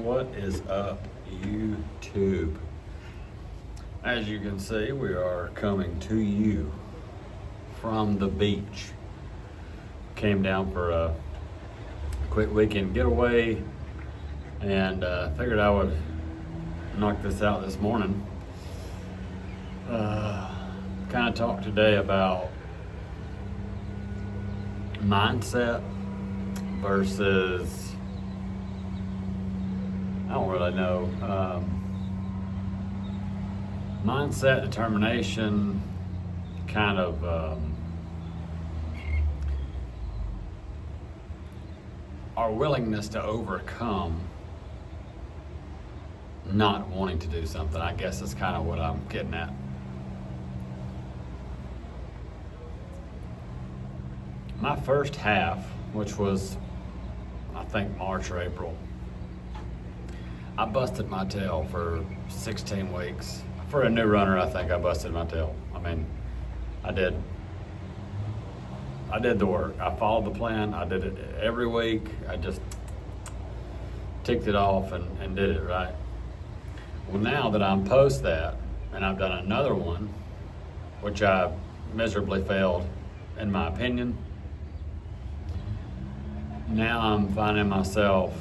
What is up, YouTube? As you can see, we are coming to you from the beach. Came down for a quick weekend getaway and figured I would knock this out this morning. Kind of talk today about mindset versus, I don't really know, mindset, determination, kind of our willingness to overcome not wanting to do something. I guess that's kind of what I'm getting at. My first half, which was, I think, March or April, I busted my tail for 16 weeks. For a new runner, I think I busted my tail. I mean, I did the work. I followed the plan. I did it every week. I just ticked it off and did it right. Well, now that I'm post that, and I've done another one, which I miserably failed, in my opinion, now I'm finding myself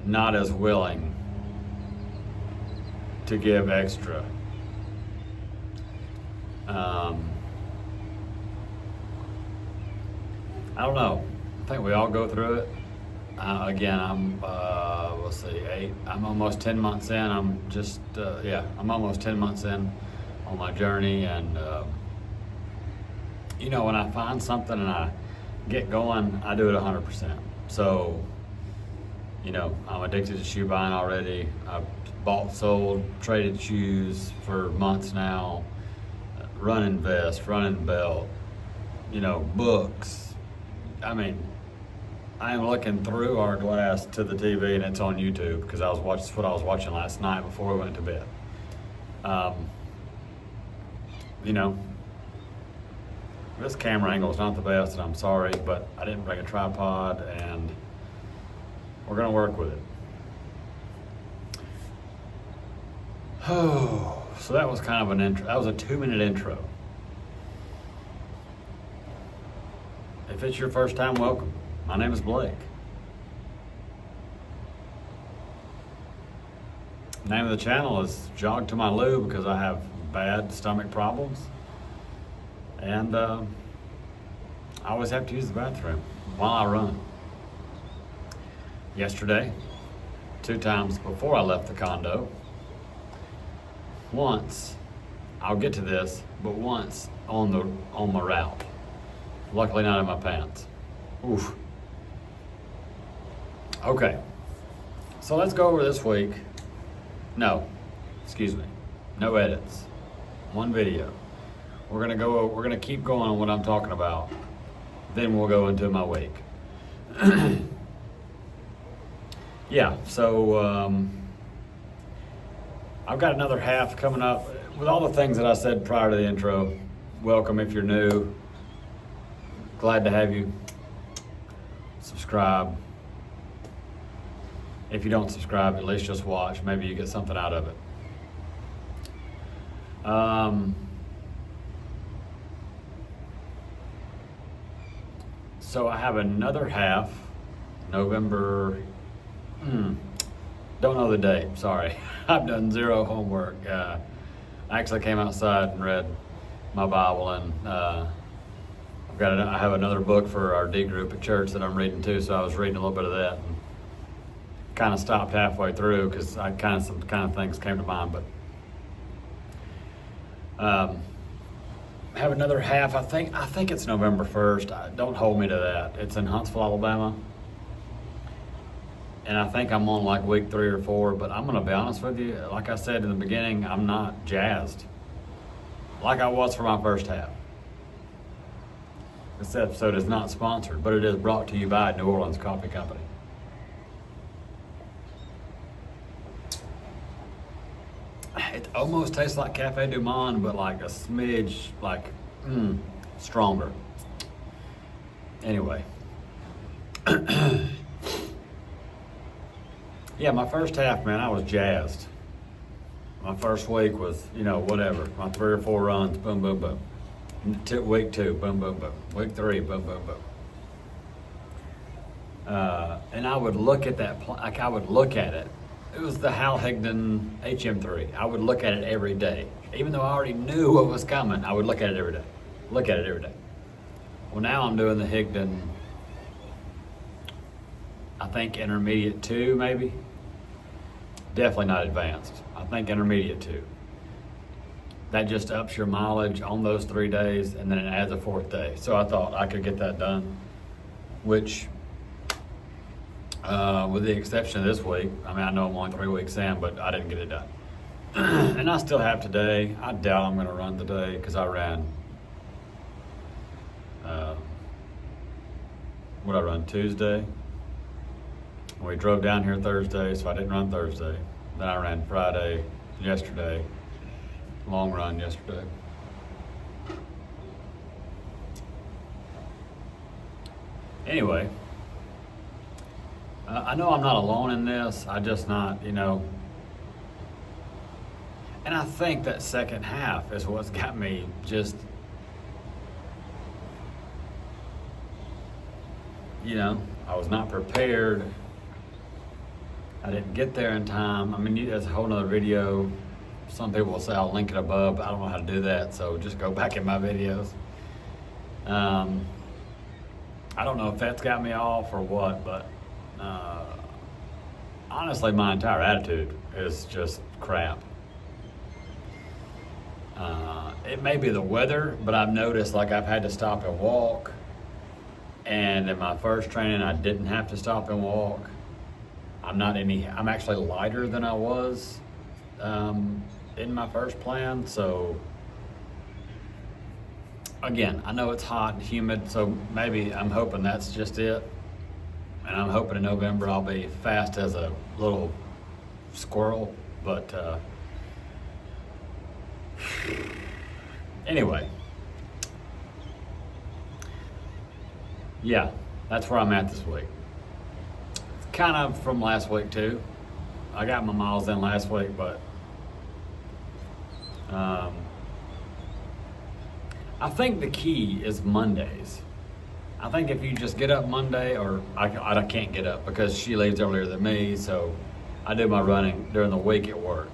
not as willing to give extra. I don't know. I think we all go through it. Again, I'm, let's see, I'm almost 10 months in. I'm almost 10 months in on my journey. And, when I find something and I get going, I do it 100%. So, I'm addicted to shoe buying already. I've bought, sold, traded shoes for months now. Running vest, running belt, books. I mean, I am looking through our glass to the TV and it's on YouTube because that's what I was watching last night before we went to bed. This camera angle is not the best and I'm sorry, but I didn't bring a tripod and we're gonna work with it. Oh, so that was kind of an intro. That was a 2-minute intro. If it's your first time, welcome. My name is Blake. The name of the channel is Jog to My Loo because I have bad stomach problems. And I always have to use the bathroom while I run. Yesterday, 2 times before I left the condo, once, I'll get to this, but once on my route. Luckily not in my pants. Oof. Okay, so let's go over this week. No edits. One video. We're gonna keep going on what I'm talking about. Then we'll go into my week. Yeah, so I've got another half coming up with all the things that I said prior to the intro. Welcome if you're new. Glad to have you. Subscribe. If you don't subscribe, at least just watch. Maybe you get something out of it. So I have another half, November, don't know the date, sorry. I've done zero homework. I actually came outside and read my Bible, and I have another book for our D group at church that I'm reading too, so I was reading a little bit of that and kind of stopped halfway through because some kind of things came to mind, but I have another half. I think it's November 1st. Don't hold me to that. It's in Huntsville, Alabama. And I think I'm on like week 3 or 4, but I'm gonna be honest with you, like I said in the beginning, I'm not jazzed like I was for my first half. This episode is not sponsored, but it is brought to you by New Orleans Coffee Company. It almost tastes like Cafe Du Monde, but like a smidge, stronger. Anyway. Yeah, my first half, man, I was jazzed. My first week was, whatever. My 3 or 4 runs, boom, boom, boom. Week 2, boom, boom, boom. Week 3, boom, boom, boom. And I would look at that, I would look at it. It was the Hal Higdon HM3. I would look at it every day. Even though I already knew what was coming, I would look at it every day. Look at it every day. Well, now I'm doing the Higdon, I think intermediate 2, maybe. Definitely not advanced. I think intermediate 2. That just ups your mileage on those 3 days, and then it adds a 4th day. So I thought I could get that done, which, with the exception of this week, I mean, I know I'm only 3 weeks in, but I didn't get it done. And I still have today. I doubt I'm going to run today because I ran, what I run Tuesday. We drove down here Thursday, so I didn't run Thursday. Then I ran Friday, yesterday, long run yesterday. Anyway, I know I'm not alone in this. I just not, and I think that second half is what's got me just, I was not prepared. I didn't get there in time. I mean, that's a whole nother video. Some people will say I'll link it above, but I don't know how to do that, so just go back in my videos. I don't know if that's got me off or what, but honestly, my entire attitude is just crap. It may be the weather, but I've noticed like I've had to stop and walk, and in my first training I didn't have to stop and walk. I'm actually lighter than I was in my first plan, so again, I know it's hot and humid, so maybe I'm hoping that's just it. And I'm hoping in November I'll be fast as a little squirrel, but anyway. Yeah, that's where I'm at this week. Kind of from last week too. I got my miles in last week, but I think the key is Mondays. I think if you just get up Monday, or I can't get up because she leaves earlier than me, so I do my running during the week at work.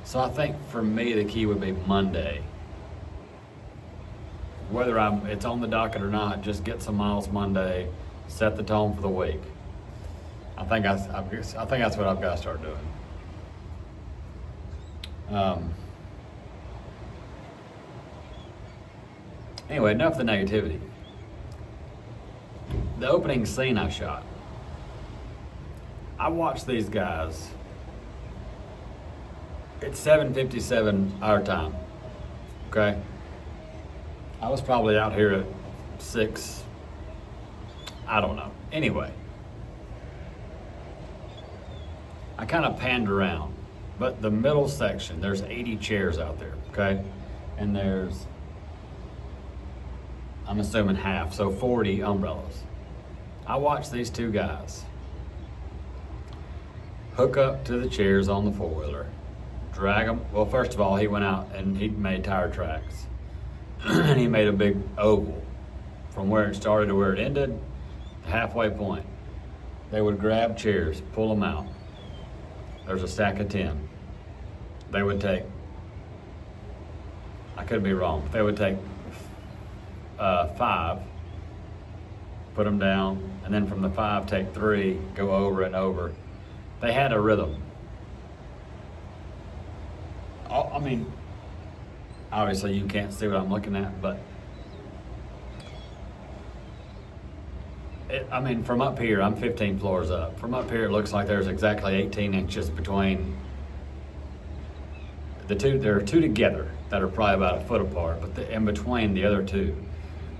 So I think for me the key would be Monday. Whether it's on the docket or not, just get some miles Monday, set the tone for the week. I think that's what I've got to start doing. Anyway, enough of the negativity. The opening scene I shot. I watched these guys. It's 7:57 our time. Okay? I was probably out here at 6. I don't know. Anyway. I kind of panned around, but the middle section, there's 80 chairs out there, okay? And there's, I'm assuming half, so 40 umbrellas. I watched these 2 guys hook up to the chairs on the 4-wheeler, drag them. Well, first of all, he went out and he made tire tracks. And he made a big oval from where it started to where it ended, halfway point. They would grab chairs, pull them out. There's a stack of 10. They would take, I could be wrong, they would take 5, put them down, and then from the 5 take 3, go over and over. They had a rhythm. I mean, obviously you can't see what I'm looking at, but from up here, I'm 15 floors up. From up here, it looks like there's exactly 18 inches between the two. There are 2 together that are probably about a foot apart, but in between the other 2,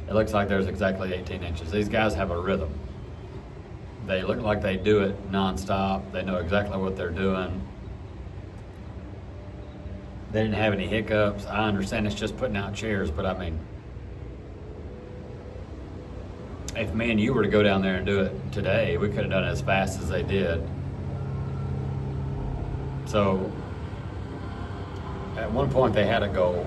it looks like there's exactly 18 inches. These guys have a rhythm. They look like they do it nonstop. They know exactly what they're doing. They didn't have any hiccups. I understand it's just putting out chairs, but I mean, if me and you were to go down there and do it today, we could have done it as fast as they did. So at one point they had a goal.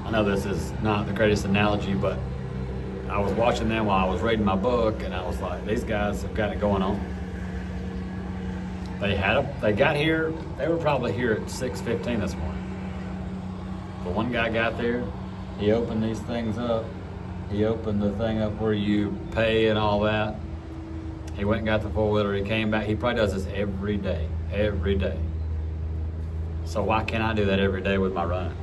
I know this is not the greatest analogy, but I was watching them while I was reading my book, and I was like, these guys have got it going on. They got here, they were probably here at 6:15 this morning. But one guy got there, he opened these things up. He opened the thing up where you pay and all that. He went and got the four-wheeler, he came back. He probably does this every day. So why can't I do that every day with my running?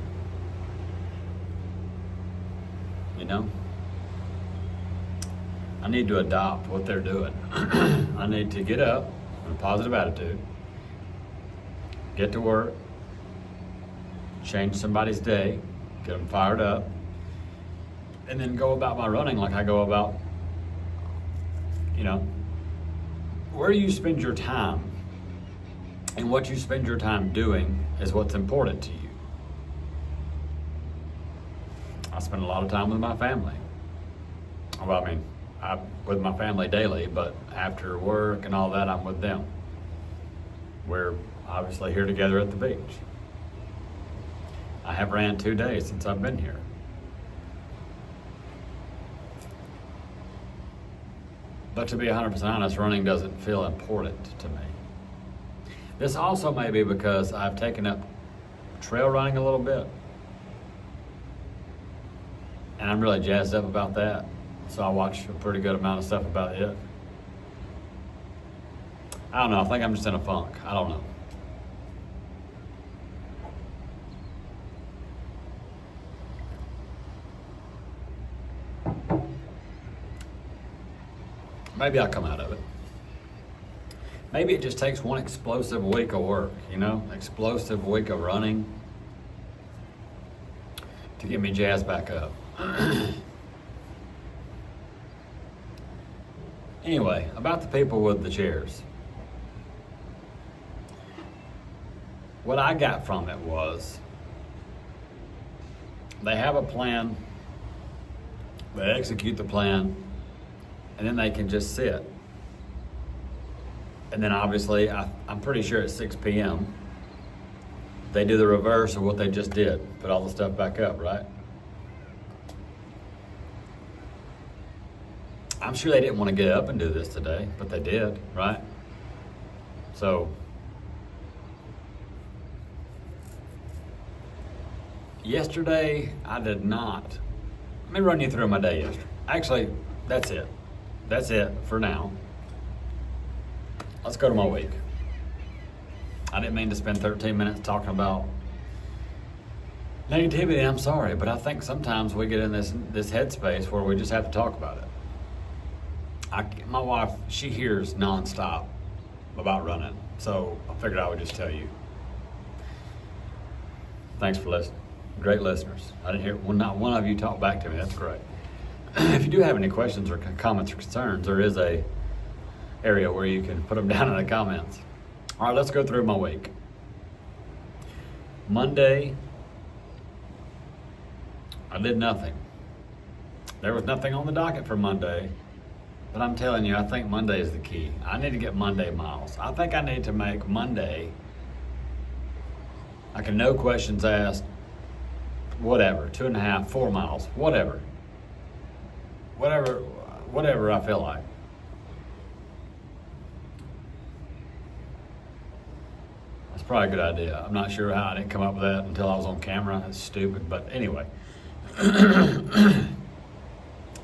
You know? I need to adopt what they're doing. I need to get up with a positive attitude, get to work, change somebody's day, get them fired up, and then go about my running like I go about, you know, where you spend your time and what you spend your time doing is what's important to you. I spend a lot of time with my family. Well, I mean, I'm with my family daily, but after work and all that, I'm with them. We're obviously here together at the beach. I have ran 2 days since I've been here. But to be 100% honest, running doesn't feel important to me. This also may be because I've taken up trail running a little bit. And I'm really jazzed up about that. So I watch a pretty good amount of stuff about it. I don't know, I think I'm just in a funk. I don't know. Maybe I'll come out of it. Maybe it just takes one explosive week of work, you know, explosive week of running to get me jazzed back up. Anyway, about the people with the chairs. What I got from it was they have a plan, they execute the plan, and then they can just sit. And then obviously, I'm pretty sure at 6 p.m., they do the reverse of what they just did, put all the stuff back up, right? I'm sure they didn't want to get up and do this today, but they did, right? So, yesterday, I did not. Let me run you through my day yesterday. Actually, that's it. That's it for now. Let's go to my week. I didn't mean to spend 13 minutes talking about negativity, I'm sorry, but I think sometimes we get in this headspace where we just have to talk about it. My wife, she hears nonstop about running, so I figured I would just tell you. Thanks for listening. Great listeners. I didn't hear, well, not one of you talk back to me. That's great. If you do have any questions or comments or concerns, there is a area where you can put them down in the comments. All right, let's go through my week. Monday, I did nothing. There was nothing on the docket for Monday, but I'm telling you, I think Monday is the key. I need to get Monday miles. I think I need to make Monday like a no questions asked, whatever, 2.5, 4 miles, whatever I feel like. That's probably a good idea. I'm not sure how I didn't come up with that until I was on camera. That's stupid, but anyway.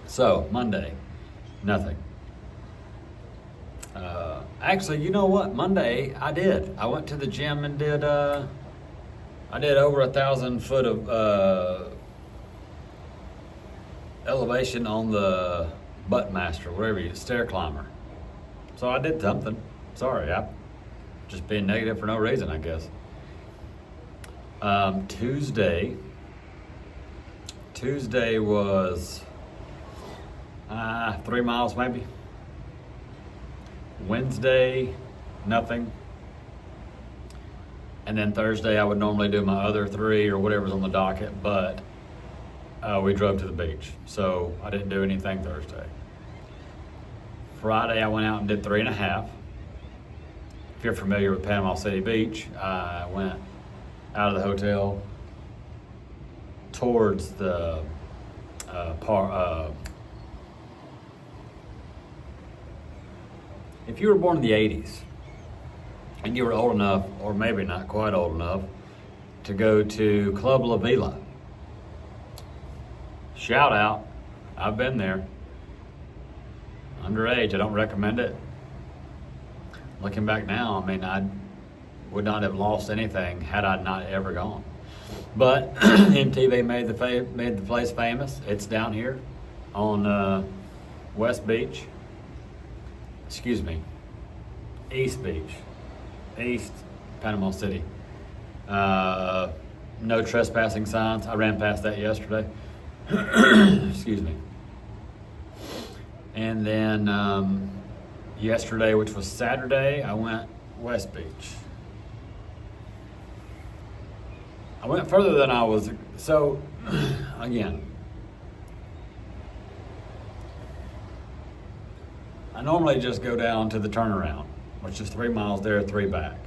So, Monday, nothing. Actually, you know what? Monday, I did. I went to the gym and did over 1,000 foot of elevation on the Buttmaster, wherever you, stair climber. So I did something. Sorry, I'm just being negative for no reason, I guess. Tuesday was 3 miles maybe. Wednesday, nothing. And then Thursday, I would normally do my other 3 or whatever's on the docket, but we drove to the beach, so I didn't do anything Thursday. Friday, I went out and did 3.5. If you're familiar with Panama City Beach, I went out of the hotel towards the if you were born in the 80s and you were old enough, or maybe not quite old enough, to go to Club La Vela, shout out, I've been there. Underage, I don't recommend it. Looking back now, I mean, I would not have lost anything had I not ever gone. But MTV made the place famous. It's down here on West Beach. Excuse me, East Beach, East Panama City. No trespassing signs. I ran past that yesterday. Excuse me. And then yesterday, which was Saturday, I went West Beach. I went further than I was. So, again, I normally just go down to the turnaround, which is 3 miles there, 3 back.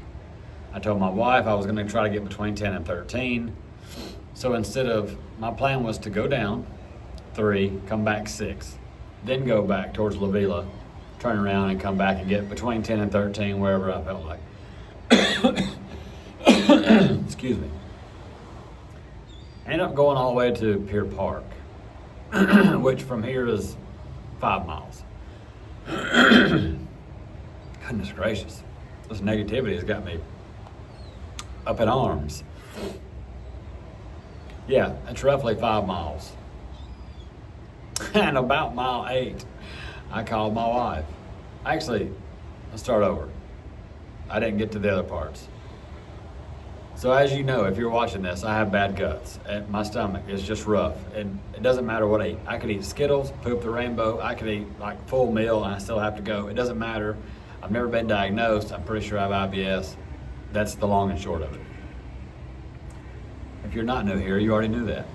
I told my wife I was going to try to get between 10 and 13. So instead of, my plan was to go down 3, come back 6, then go back towards La Vela, turn around and come back and get between 10 and 13, wherever I felt like. Excuse me. I ended up going all the way to Pier Park, which from here is 5 miles. Goodness gracious. This negativity has got me up in arms. Yeah, it's roughly 5 miles. And about mile 8, I called my wife. Actually, let's start over. I didn't get to the other parts. So as you know, if you're watching this, I have bad guts. And my stomach is just rough. And it doesn't matter what I eat. I could eat Skittles, poop the rainbow. I could eat like full meal and I still have to go. It doesn't matter. I've never been diagnosed. I'm pretty sure I have IBS. That's the long and short of it. If you're not new here, you already knew that.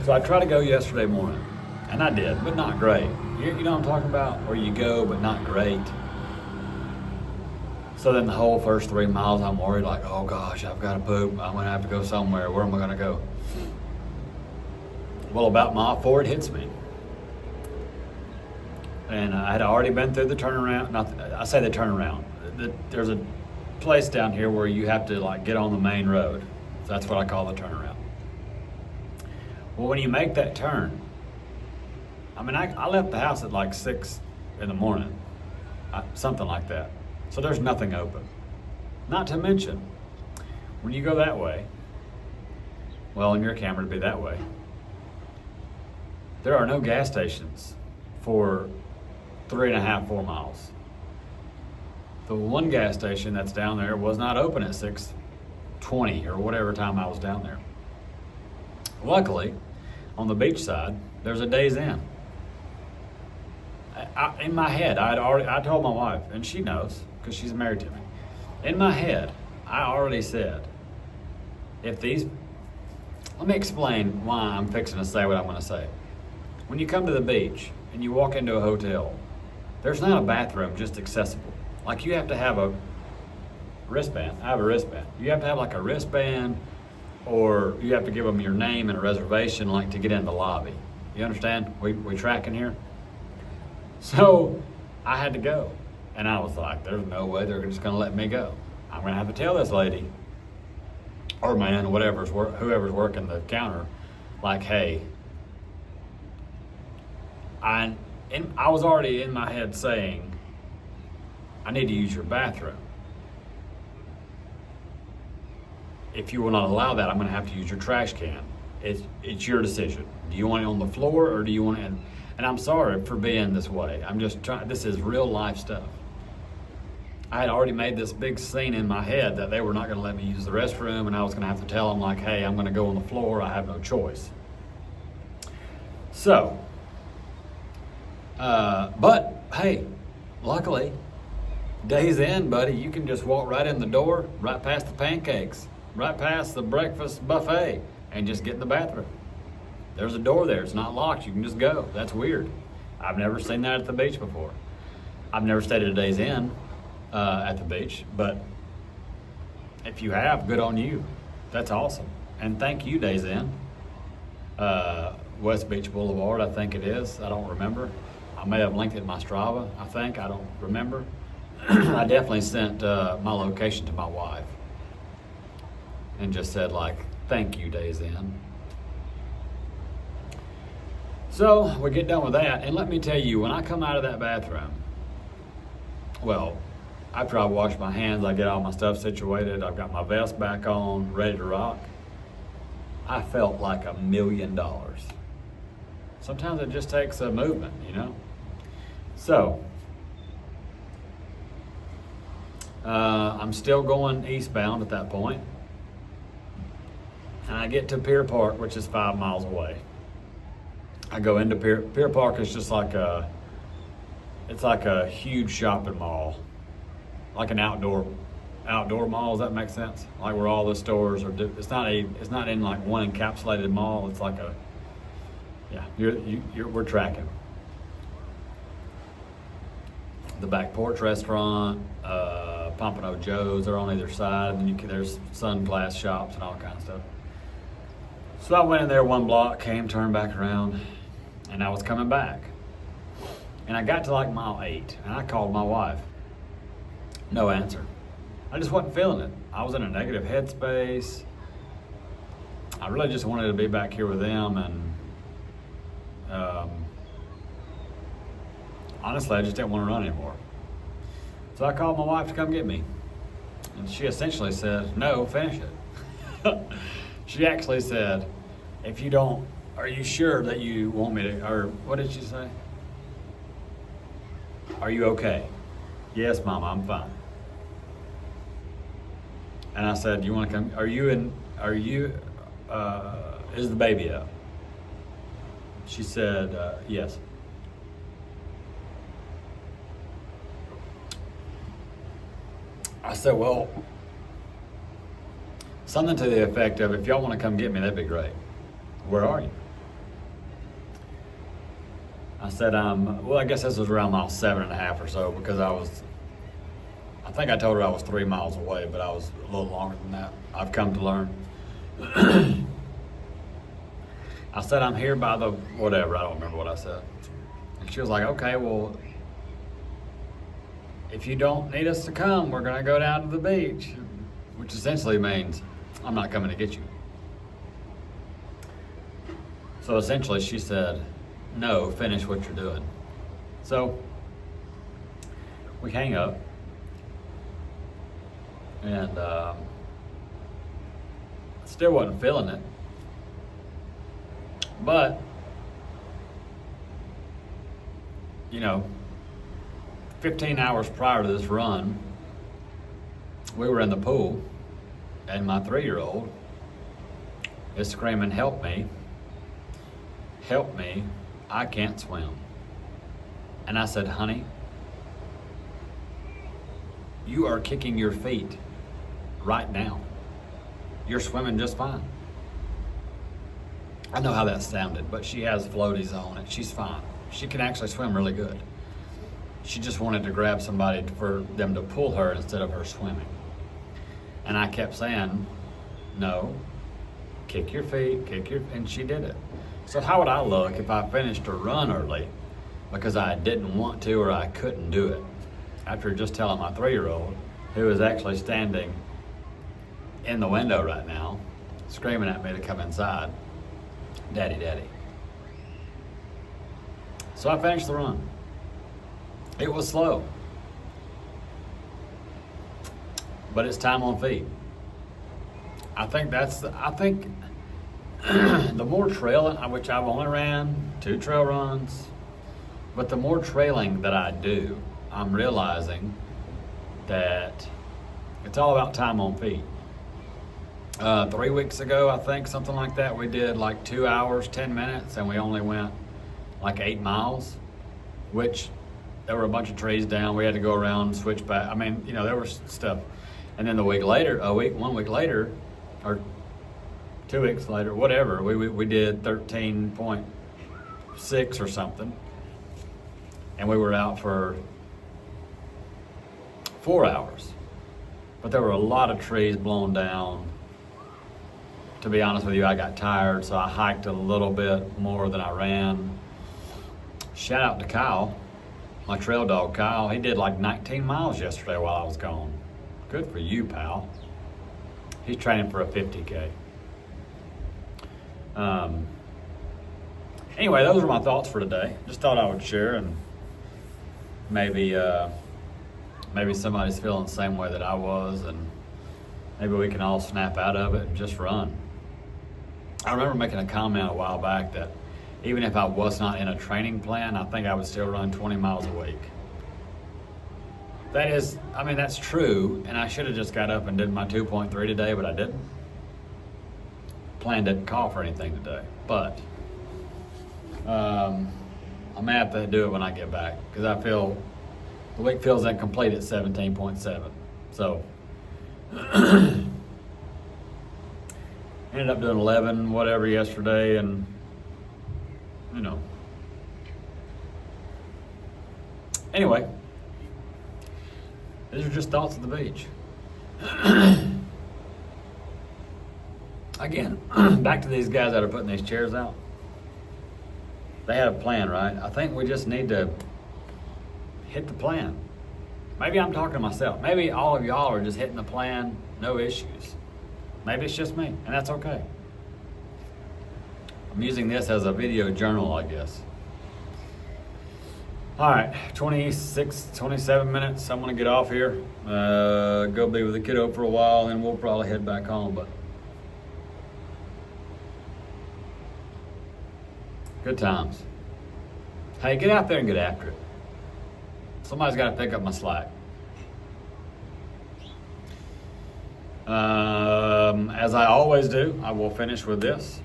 So I tried to go yesterday morning, and I did, but not great. You know what I'm talking about? Where you go, but not great. So then the whole first 3 miles, I'm worried like, oh gosh, I've got to poop. I'm going to have to go somewhere. Where am I going to go? Well, about mile 4, it hits me. And I had already been through the turnaround. I say the turnaround. There's a place down here where you have to like get on the main road. So that's what I call the turnaround. Well, when you make that turn, I mean, I left the house at like 6 in the morning, something like that. So there's nothing open. Not to mention, when you go that way, well, in your camera to be that way, there are no gas stations for 3.5, 4 miles. The one gas station that's down there was not open at 6:20 or whatever time I was down there. Luckily, on the beach side, there's a Days Inn. In my head, I told my wife, and she knows because she's married to me. In my head, I already said, let me explain why I'm fixing to say what I'm going to say. When you come to the beach and you walk into a hotel, there's not a bathroom just accessible. Like you have to have a wristband. I have a wristband. You have to have like a wristband, or you have to give them your name and a reservation like to get in the lobby. You understand? We tracking here? So I had to go. And I was like, there's no way they're just going to let me go. I'm going to have to tell this lady or man, whoever's working the counter, like, hey, I was already in my head saying, I need to use your bathroom. If you will not allow that, I'm going to have to use your trash can. It's your decision. Do you want it on the floor or do you want it? And I'm sorry for being this way. I'm just trying. This is real life stuff. I had already made this big scene in my head that they were not going to let me use the restroom, and I was going to have to tell them like, hey, I'm going to go on the floor. I have no choice. So, but hey, luckily, Days Inn, buddy, you can just walk right in the door, right past the pancakes, right past the breakfast buffet, and just get in the bathroom. There's a door there. It's not locked. You can just go. That's weird. I've never seen that at the beach before. I've never stayed at a Days Inn at the beach, but if you have, good on you. That's awesome. And thank you, Days Inn. West Beach Boulevard, I think it is. I don't remember. I may have linked it in my Strava, I think. I don't remember. I definitely sent my location to my wife and just said, like, thank you, Days Inn. So we get done with that, and let me tell you, when I come out of that bathroom, well, after I wash my hands, I get all my stuff situated, I've got my vest back on, ready to rock, I felt like $1 million. Sometimes it just takes a movement, you know? So, I'm still going eastbound at that point, and I get to Pier Park, which is 5 miles away. I go into Pier Park is just like it's like a huge shopping mall, like an outdoor mall. Does that make sense? Like where all the stores are. It's not in like one encapsulated mall. It's like we're tracking. The Back Porch Restaurant, Pompano Joe's, they're on either side, and there's sunglass shops and all kind of stuff. So I went in there one block, turned back around, and I was coming back. And I got to like mile 8, and I called my wife. No answer. I just wasn't feeling it. I was in a negative headspace. I really just wanted to be back here with them, and honestly, I just didn't want to run anymore. So I called my wife to come get me. And she essentially said, no, finish it. She actually said, are you sure that you want me to, or what did she say? Are you okay? Yes, Mama, I'm fine. And I said, you want to come, is the baby up? She said, yes. I said, well, something to the effect of, if y'all want to come get me, that'd be great. Where are you? I said, well, I guess this was around mile 7.5 or so, because I think I told her I was 3 miles away, but I was a little longer than that. I've come to learn. I said, I'm here by the whatever, I don't remember what I said. And she was like, okay, well, if you don't need us to come, we're gonna go down to the beach, which essentially means I'm not coming to get you. So essentially she said, no, finish what you're doing. So we hang up, and still wasn't feeling it. But, 15 hours prior to this run, we were in the pool, and my 3-year-old is screaming, help me, I can't swim. And I said, honey, you are kicking your feet right now. You're swimming just fine. I know how that sounded, but she has floaties on and she's fine. She can actually swim really good. She just wanted to grab somebody for them to pull her instead of her swimming. And I kept saying, no, kick your feet, and she did it. So how would I look if I finished a run early because I didn't want to or I couldn't do it? After just telling my 3-year-old, who is actually standing in the window right now, screaming at me to come inside, Daddy, Daddy. So I finished the run. It was slow, but it's time on feet. I think the more trailing, which I've only ran 2 trail runs, but the more trailing that I do, I'm realizing that it's all about time on feet. 3 weeks ago, I think, something like that, we did like 2 hours, 10 minutes, and we only went like 8 miles, which there were a bunch of trees down. We had to go around, switch back. I mean, there was stuff. And then 1 week later, or 2 weeks later, whatever, we did 13.6 or something. and we were out for 4 hours. But there were a lot of trees blown down. To be honest with you, I got tired, so I hiked a little bit more than I ran. Shout out to Kyle, my trail dog Kyle. He did like 19 miles yesterday while I was gone. Good for you, pal. He's training for a 50K. Anyway, those are my thoughts for today. Just thought I would share, and maybe somebody's feeling the same way that I was, and maybe we can all snap out of it and just run. I remember making a comment a while back that even if I was not in a training plan, I think I would still run 20 miles a week. That's true, and I should have just got up and did my 2.3 today, but I didn't. Plan didn't call for anything today, but I'm gonna have to do it when I get back, because I feel the week feels incomplete at 17.7. So ended up doing 11 whatever yesterday, and anyway, these are just thoughts at the beach. Again, back to these guys that are putting these chairs out. They had a plan, right? I think we just need to hit the plan. Maybe I'm talking to myself. Maybe all of y'all are just hitting the plan, no issues. Maybe it's just me, and that's okay. I'm using this as a video journal, I guess. All right, 27 minutes. I'm gonna get off here, go be with the kiddo for a while, and we'll probably head back home, but good times. Hey, get out there and get after it. Somebody's got to pick up my slack. As I always do, I will finish with this.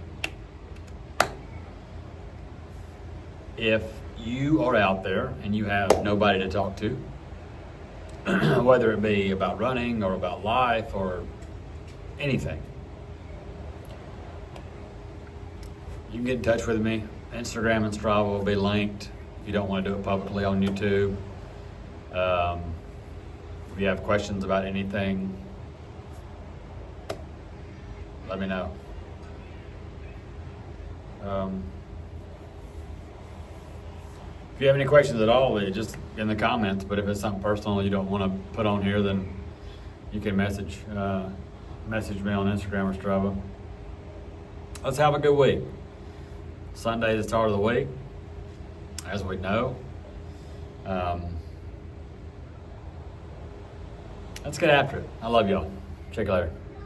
If you are out there and you have nobody to talk to, whether it be about running or about life or anything, you can get in touch with me. Instagram and Strava will be linked if you don't want to do it publicly on YouTube. If you have questions about anything, let me know. If you have any questions at all, just in the comments, but if it's something personal you don't want to put on here, then you can message me on Instagram or Strava. Let's have a good week. Sunday, the start of the week, as we know. Let's get after it. I love y'all. Check you later.